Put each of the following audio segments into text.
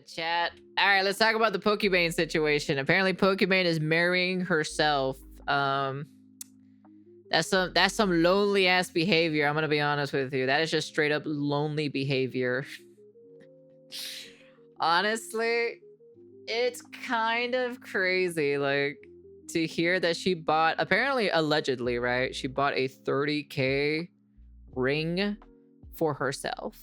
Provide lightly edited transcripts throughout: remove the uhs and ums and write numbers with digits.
Chat. All right, let's talk about the Pokimane situation. Apparently, Pokimane is marrying herself. That's some lonely ass behavior. I'm gonna be honest with you. That is just straight up lonely behavior. Honestly, it's kind of crazy, like, to hear that she bought, apparently, allegedly, right? She bought a 30K ring for herself.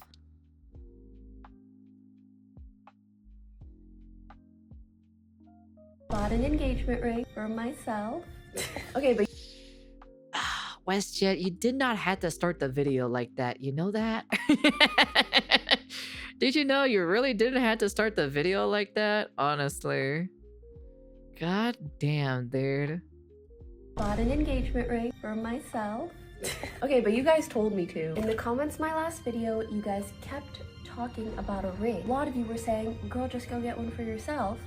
Bought an engagement ring for myself. Okay, but WestJet, you did not have to start the video like that. You know that? Did you know you really didn't have to start the video like that? Honestly. God damn, dude. bought an engagement ring for myself. Okay, but you guys told me to. In the comments my last video, you guys kept talking about a ring. A lot of you were saying, girl, just go get one for yourself.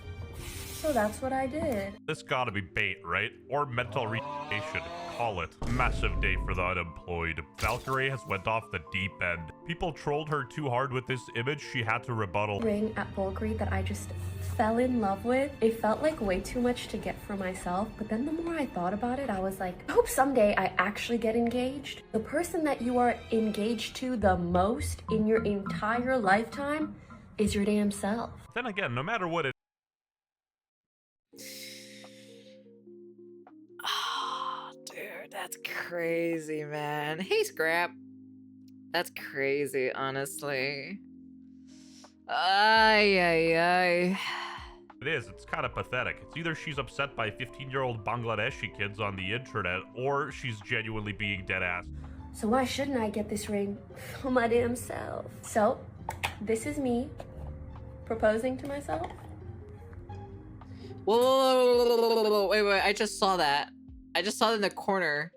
So that's what I did. This gotta be bait, right? Or mental retardation. Call it. Massive day for the unemployed. Valkyrie has went off the deep end. People trolled her too hard with this image, she had to rebuttal. Ring at Valkyrie that I just fell in love with. It felt like way too much to get for myself, but then the more I thought about it, I was like, I hope someday I actually get engaged. The person that you are engaged to the most in your entire lifetime is your damn self. Then again, no matter what it Dude, that's crazy, man. Hey, Scrap. That's crazy, honestly. Ay. is, it's kind of pathetic. It's either she's upset by 15-year-old Bangladeshi kids on the internet, or she's genuinely being dead ass. So why shouldn't I get this ring for my damn self? So, this is me proposing to myself. Whoa, wait, I just saw that. I just saw it in the corner.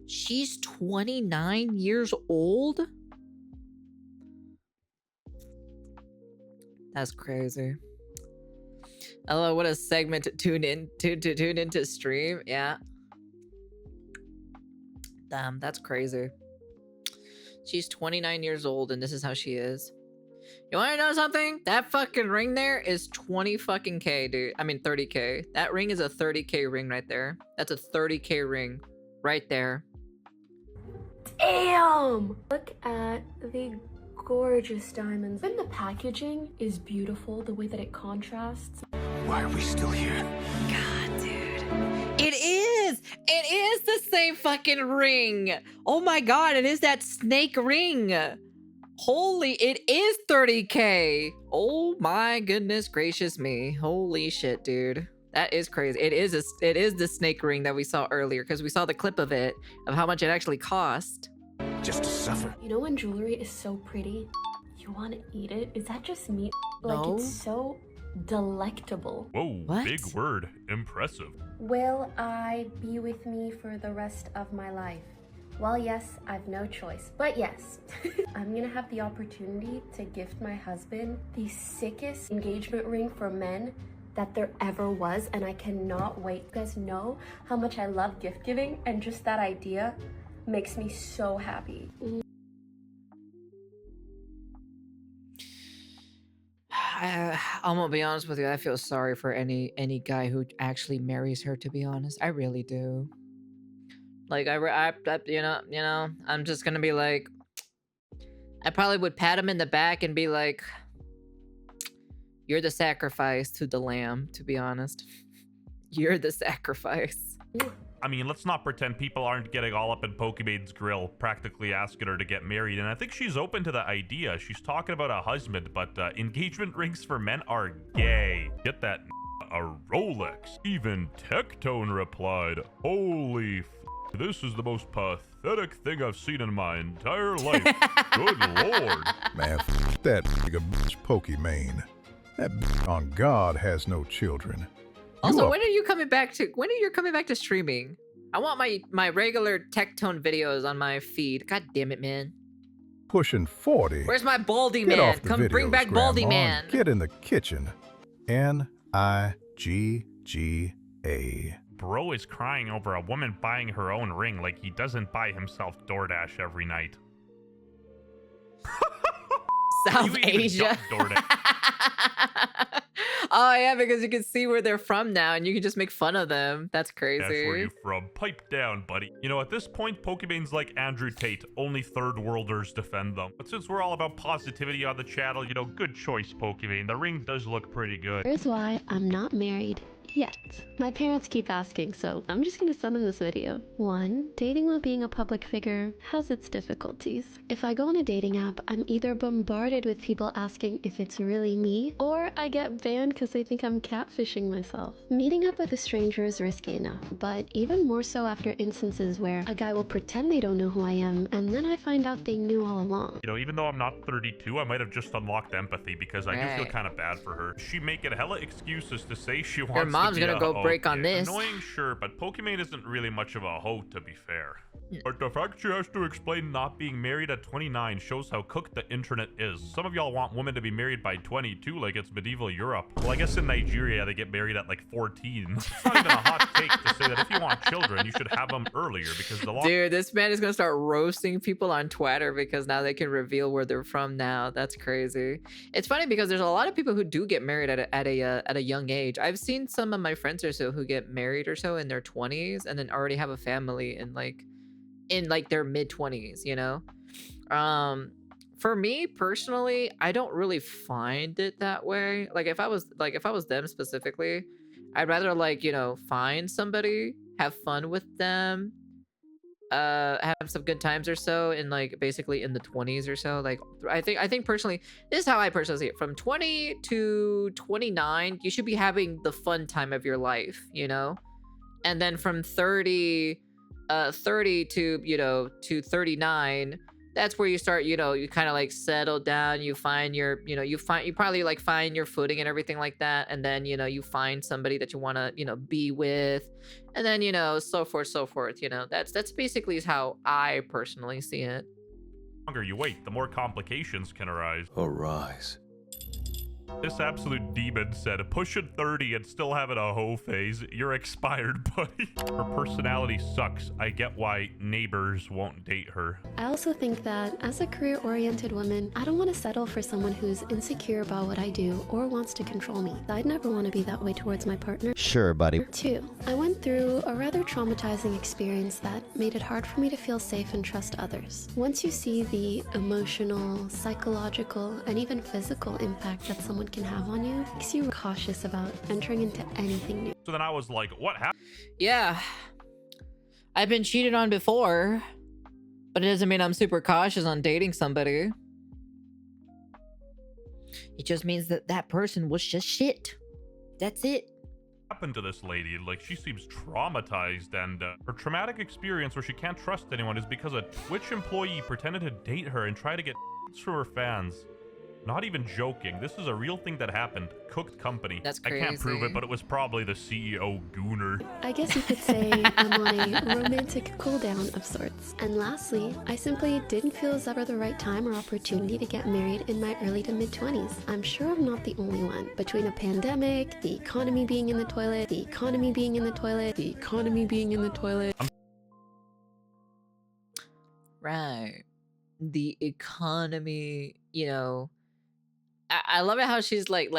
She's 29 years old? That's crazy. Hello, what a segment to tune into stream. Yeah. Damn, that's crazy. She's 29 years old and this is how she is. You wanna know something? That fucking ring there is 20 fucking K, dude. I mean 30K. That ring is a 30K ring right there. That's a 30K ring right there. Damn! Look at the gorgeous diamonds. And the packaging is beautiful, the way that it contrasts. Why are we still here? God, dude. It is! It is the same fucking ring! Oh my god, it is that snake ring! Holy, it is 30K! Oh my goodness gracious me. Holy shit, dude. That is crazy. It is the snake ring that we saw earlier, because we saw the clip of it, of how much it actually cost. Just to suffer. You know when jewelry is so pretty, you want to eat it? Is that just me? Like, No. it's so delectable. Whoa, What? big word. Impressive. Will I be with me for the rest of my life? Well, yes, I've no choice, but yes. I'm gonna have the opportunity to gift my husband the sickest engagement ring for men that there ever was, and I cannot wait. You guys know how much I love gift giving, and just that idea makes me so happy. I'm gonna be honest with you. I feel sorry for any guy who actually marries her. To be honest, I really do. Like you know, I'm just gonna be like, I probably would pat him in the back and be like, "You're the sacrifice to the lamb." To be honest, you're the sacrifice. I mean, let's not pretend people aren't getting all up in Pokimane's grill, practically asking her to get married, and I think she's open to the idea. She's talking about a husband, but engagement rings for men are gay. Get that a Rolex. Even Tectone replied, "Holy f***, this is the most pathetic thing I've seen in my entire life. Good lord." Man, that nigga bitch Pokimane. That bitch on God has no children. Also, when are you coming back to? When are you coming back to streaming? I want my regular Tectone videos on my feed. God damn it, man. Pushing 40. Where's my Baldy Get Man? off the Come bring videos, back Baldy Grandma, Man. and get in the kitchen. N-I-G-G-A. Bro is crying over a woman buying her own ring like he doesn't buy himself DoorDash every night. South You even Asia. got DoorDash. Oh yeah, because you can see where they're from now, and you can just make fun of them. That's crazy. That's where you from. Pipe down, buddy. You know, at this point, Pokimane's like Andrew Tate. Only third worlders defend them. But since we're all about positivity on the channel, you know, good choice, Pokimane. The ring does look pretty good. Here's why I'm not married yet. My parents keep asking, so I'm just gonna send them this video. 1. Dating while being a public figure has its difficulties. If I go on a dating app, I'm either bombarded with people asking if it's really me, or I get banned because they think I'm catfishing myself. Meeting up with a stranger is risky enough, but even more so after instances where a guy will pretend they don't know who I am, and then I find out they knew all along. You know, even though I'm not 32, I might have just unlocked empathy because I do feel Right. kind of bad for her. She making hella excuses to say she wants Your mom's to be gonna a go hoe. break on Yeah, this. Annoying, sure, but Pokimane isn't really much of a hoe, to be fair. Yeah. But the fact she has to explain not being married at 29 shows how cooked the internet is. Some of y'all want women to be married by 22 like it's medieval Europe. Well, I guess in Nigeria they get married at like 14. It's not even a hot take to say that if you want children, you should have them earlier because the law. Dude, this man is gonna start roasting people on Twitter because now they can reveal where they're from now. That's crazy. It's funny because there's a lot of people who do get married at a young age. I've seen some of my friends or so who get married or so in their 20s and then already have a family in their mid 20s, you know? For me personally, I don't really find it that way. Like if I was them specifically, I'd rather find somebody, have fun with them, have some good times or so in basically in the 20s or so. I think personally, this is how I personally see it. From 20 to 29, you should be having the fun time of your life, you know? And then from 30 to 39, that's where you start, you kind of settle down, you find your, you probably find your footing and everything like that. And then, you find somebody that you want to, be with, and then, so forth. That's basically how I personally see it. The longer you wait, the more complications can arise. Arise. This absolute demon said, pushing 30 and still having a hoe phase. You're expired, buddy. Her personality sucks. I get why neighbors won't date her. I also think that as a career-oriented woman, I don't want to settle for someone who's insecure about what I do or wants to control me. I'd never want to be that way towards my partner. Sure, buddy. 2. I went through a rather traumatizing experience that made it hard for me to feel safe and trust others. Once you see the emotional, psychological, and even physical impact that someone can have on you, it makes you cautious about entering into anything new. So then I was like, what happened? Yeah, I've been cheated on before, but it doesn't mean I'm super cautious on dating somebody. It just means that that person was just shit. That's it. Happened to this lady? Like, she seems traumatized, and her traumatic experience where she can't trust anyone is because a Twitch employee pretended to date her and try to get from her fans. Not even joking. This is a real thing that happened. Cooked company. That's I can't prove crazy. it, but it was probably the CEO Gooner. I guess you could say I'm on a romantic cool down of sorts. And lastly, I simply didn't feel it was ever the right time or opportunity to get married in my early to mid 20s. I'm sure I'm not the only one. Between a pandemic, the economy being in the toilet, the economy being in the toilet, the economy being in the toilet. Right. The economy, I love it how she's like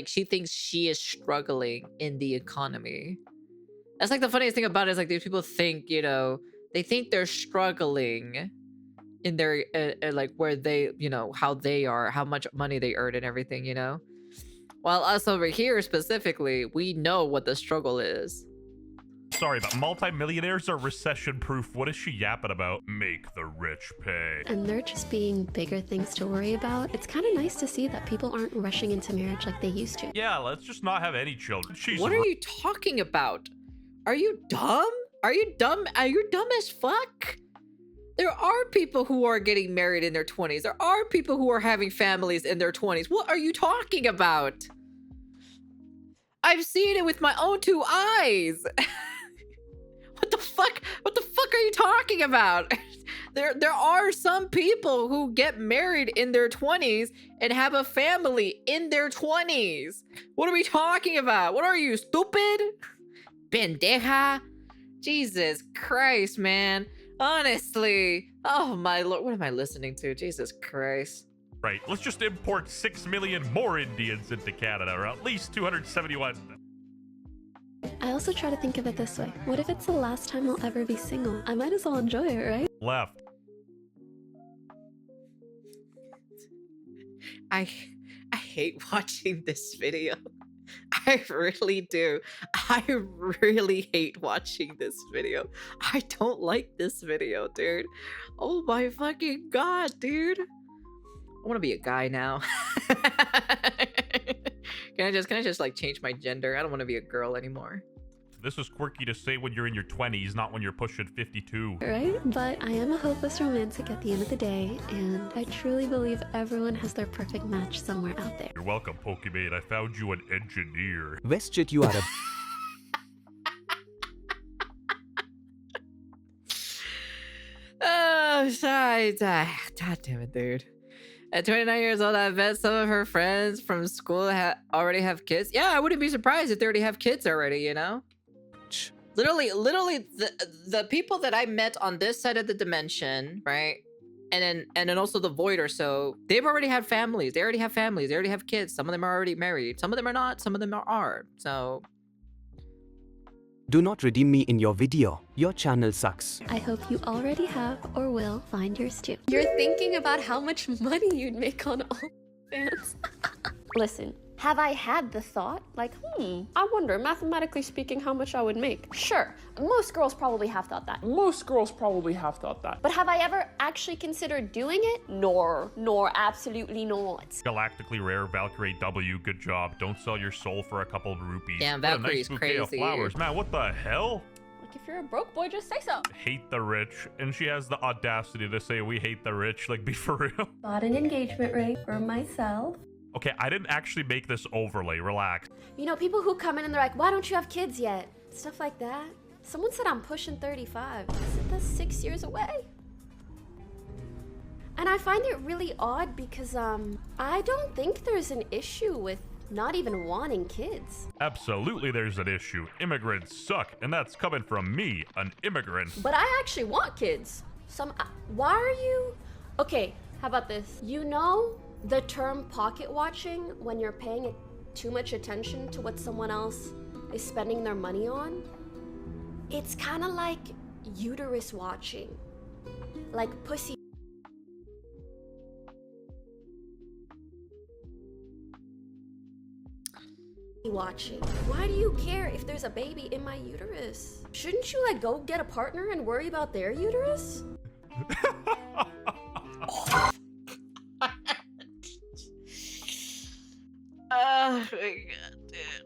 she thinks she is struggling in the economy. That's the funniest thing about it is these people think, they think they're struggling in their where they, how they are, how much money they earn and everything, While us over here specifically, we know what the struggle is. Sorry, but multimillionaires are recession-proof. What is she yapping about? Make the rich pay. And there just being bigger things to worry about, it's kind of nice to see that people aren't rushing into marriage like they used to. Yeah, let's just not have any children. She's What are you talking about? Are you dumb? Are you dumb? Are you dumb as fuck? There are people who are getting married in their 20s. There are people who are having families in their 20s. What are you talking about? I've seen it with my own 2 eyes. What the fuck? What the fuck are you talking about? There are some people who get married in their 20s and have a family in their 20s. What are we talking about? What are you, stupid? Pendeja. Jesus Christ, man. Honestly. Oh my lord. What am I listening to? Jesus Christ. Right, let's just import 6 million more Indians into Canada, or at least 271. I also try to think of it this way. What if it's the last time I'll ever be single? I might as well enjoy it, right? Left. I hate watching this video. I really do. I really hate watching this video. I don't like this video, dude. Oh my fucking god, dude. I want to be a guy now. Can I just like change my gender? I don't want to be a girl anymore. This is quirky to say when you're in your 20s, not when you're pushing 52. Right? But I am a hopeless romantic at the end of the day, and I truly believe everyone has their perfect match somewhere out there. You're welcome, Pokimane. I found you an engineer. Westjet, you are a... Oh, sorry. God damn it, dude. At 29 years old, I bet some of her friends from school already have kids. Yeah, I wouldn't be surprised if they already have kids already, you know? Literally, the people that I met on this side of the dimension, right? And then also the void or so, they've already had families. They already have families. They already have kids. Some of them are already married. Some of them are not. Some of them are. So... Do not redeem me in your video. Your channel sucks. I hope you already have or will find yours too. You're thinking about how much money you'd make on OnlyFans. Listen, have I had the thought? Like, I wonder, mathematically speaking, how much I would make. Sure, most girls probably have thought that. But have I ever actually considered doing it? Nor, absolutely not. Galactically rare Valkyrie W, good job. Don't sell your soul for a couple of rupees. Damn, What a Valkyrie's nice bouquet of crazy. flowers. Man, what the hell? Like, if you're a broke boy, just say so. Hate the rich. And she has the audacity to say we hate the rich. Like, be for real. Bought an engagement ring for myself. Okay, I didn't actually make this overlay. Relax. You know, people who come in and they're like, why don't you have kids yet? Stuff like that. Someone said I'm pushing 35. I said that's 6 years away. And I find it really odd because, I don't think there's an issue with not even wanting kids. Absolutely there's an issue. Immigrants suck. And that's coming from me, an immigrant. But I actually want kids. Why are you... Okay, how about this? You know the term pocket watching when you're paying too much attention to what someone else is spending their money on? It's kind of like uterus watching. Like pussy watching. Why do you care if there's a baby in my uterus? Shouldn't you like go get a partner and worry about their uterus? Oh my god, dude.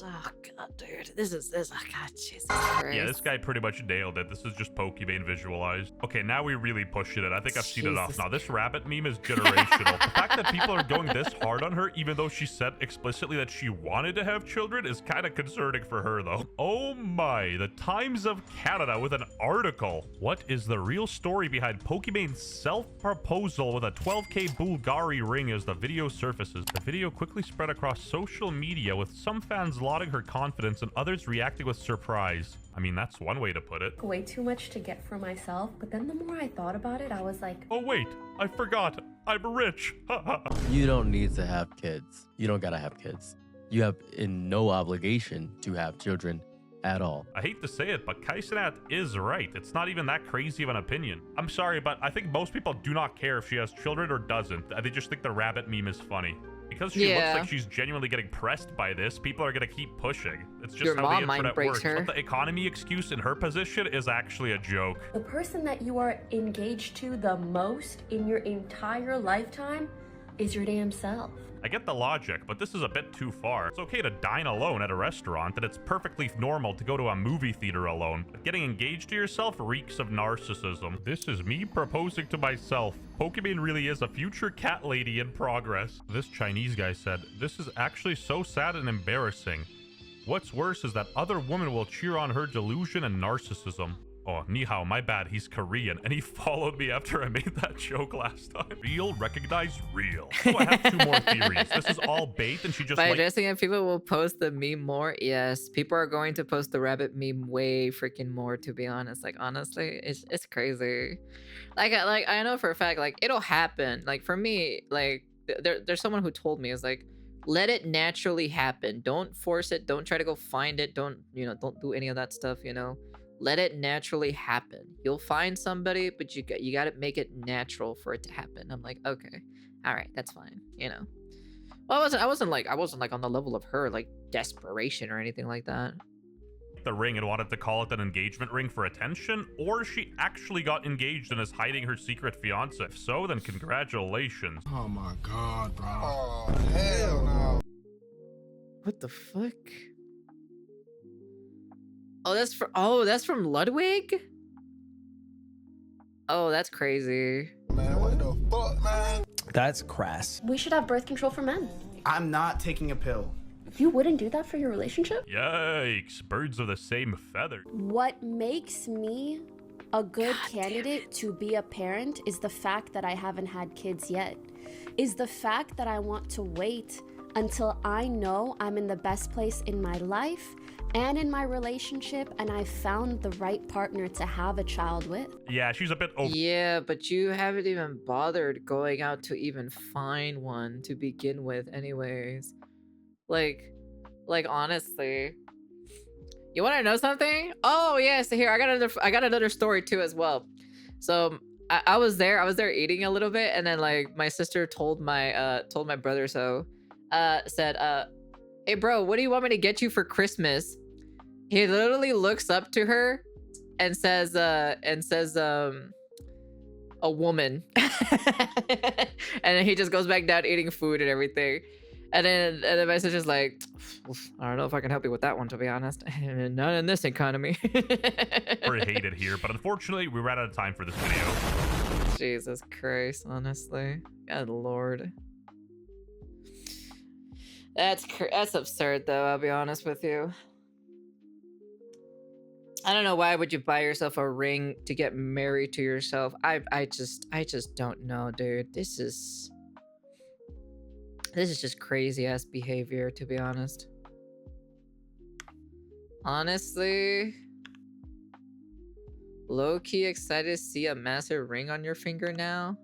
Oh god, dude. This, oh god, Jesus Christ. Yeah, this guy pretty much nailed it. This is just Pokimane visualized. Okay, now we really pushing it. I think I've seen enough. Jesus. Now, this rabbit meme is generational. The fact that people are going this hard on her, even though she said explicitly that she wanted to have children, is kind of concerning for her, though. Oh my, the Times of Canada with an article. What is the real story behind Pokimane's self-proposal with a 12K Bulgari ring as the video surfaces? The video quickly spread across social media, with some fans lauding her confidence and others reacting with surprise. I mean, that's one way to put it. Way too much to get for myself, but then the more I thought about it, I was like, Oh wait, I forgot. I'm rich. You don't need to have kids. You don't gotta have kids. You have no obligation to have children at all. I hate to say it, but Kaisenat is right. It's not even that crazy of an opinion. I'm sorry, but I think most people do not care if she has children or doesn't. They just think the rabbit meme is funny. Because she looks like she's genuinely getting pressed by this, people are gonna keep pushing. It's just Your how mom the mind internet breaks works. her. But the economy excuse in her position is actually a joke. the person that you are engaged to the most in your entire lifetime is your damn self. I get the logic, but this is a bit too far. It's okay to dine alone at a restaurant, and it's perfectly normal to go to a movie theater alone. But getting engaged to yourself reeks of narcissism. This is me proposing to myself. Pokimane really is a future cat lady in progress. This Chinese guy said, "This is actually so sad and embarrassing. What's worse is that other women will cheer on her delusion and narcissism." Oh, ni hao, my bad. He's Korean, and he followed me after I made that joke last time. Real, recognize real. So I have 2 more theories. This is all bait, and she just By like... addressing it, people will post the meme more. Yes, people are going to post the rabbit meme way freaking more, to be honest. Like, honestly, it's crazy. Like I know for a fact, like, it'll happen. Like, for me, like, there's someone who told me, is like, let it naturally happen. Don't force it. Don't try to go find it. Don't do any of that stuff, Let it naturally happen. You'll find somebody, but you got to make it natural for it to happen. I'm like, okay, all right, that's fine. Well, I wasn't like on the level of her, like, desperation or anything like that. the ring and wanted to call it an engagement ring for attention, or she actually got engaged and is hiding her secret fiance. If so, then congratulations. Oh my god, bro. Oh, hell no. What the fuck? Oh, that's from Ludwig? Oh, that's crazy. Man, what the fuck, man? That's crass. We should have birth control for men. I'm not taking a pill. You wouldn't do that for your relationship? Yikes, birds of the same feather. What makes me a good candidate to be a parent is the fact that I haven't had kids yet. Is the fact that I want to wait until I know I'm in the best place in my life and in my relationship and I found the right partner to have a child with. Yeah, she's a bit over. Yeah, but you haven't even bothered going out to even find one to begin with anyways. Like honestly. You want to know something? Oh, yeah, so here, I got another story too as well. So I was there eating a little bit, and then like my sister told my brother said, hey bro, what do you want me to get you for Christmas? He literally looks up to her and says a woman. And then he just goes back down eating food and everything. And then my sister's like, I don't know if I can help you with that one, to be honest. Not in this economy. We're hated here, but unfortunately, we ran out of time for this video. Jesus Christ, honestly. God Lord. That's absurd, though, I'll be honest with you. I don't know, why would you buy yourself a ring to get married to yourself? I just don't know, dude. This is just crazy ass behavior, to be honest. Honestly, low-key excited to see a massive ring on your finger now.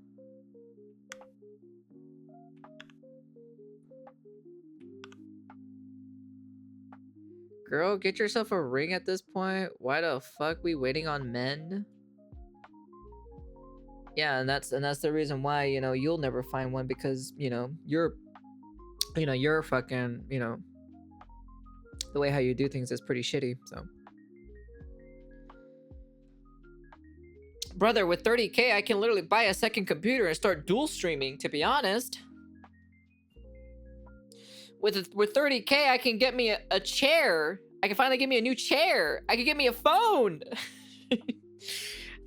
Girl, get yourself a ring at this point. Why the fuck we waiting on men? Yeah, and that's the reason why, you'll never find one, because, you're fucking, the way how you do things is pretty shitty, so. Brother, with 30K, I can literally buy a second computer and start dual streaming, to be honest. With 30K, I can get me a chair. I can finally get me a new chair. I can get me a phone.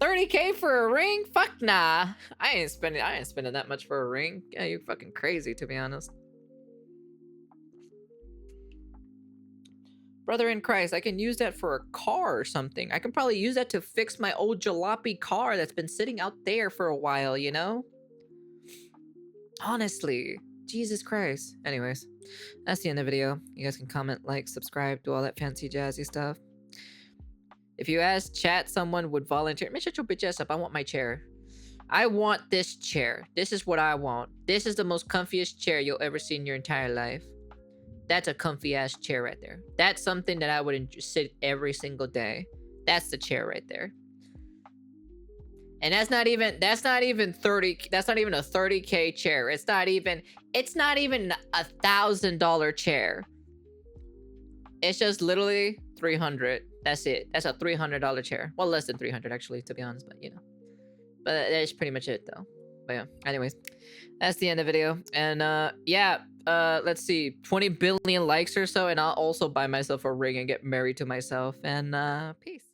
30K for a ring? Fuck nah. I ain't spending that much for a ring. Yeah, you're fucking crazy, to be honest. Brother in Christ, I can use that for a car or something. I can probably use that to fix my old jalopy car that's been sitting out there for a while, Honestly. Jesus Christ. Anyways, that's the end of the video. You guys can comment, like, subscribe, do all that fancy jazzy stuff. If you ask chat, someone would volunteer. Man, shut your bitch ass up. I want my chair. I want this chair. This is what I want. This is the most comfiest chair you'll ever see in your entire life. That's a comfy ass chair right there. That's something that I would sit every single day. That's the chair right there. And that's not even 30. That's not even a 30K chair. It's not even $1,000 chair. It's just literally 300. That's it. That's a $300 chair. Well, less than 300 actually, to be honest, but But that's pretty much it though. But yeah, anyways, that's the end of the video. And yeah, let's see, 20 billion likes or so, and I'll also buy myself a ring and get married to myself. And peace.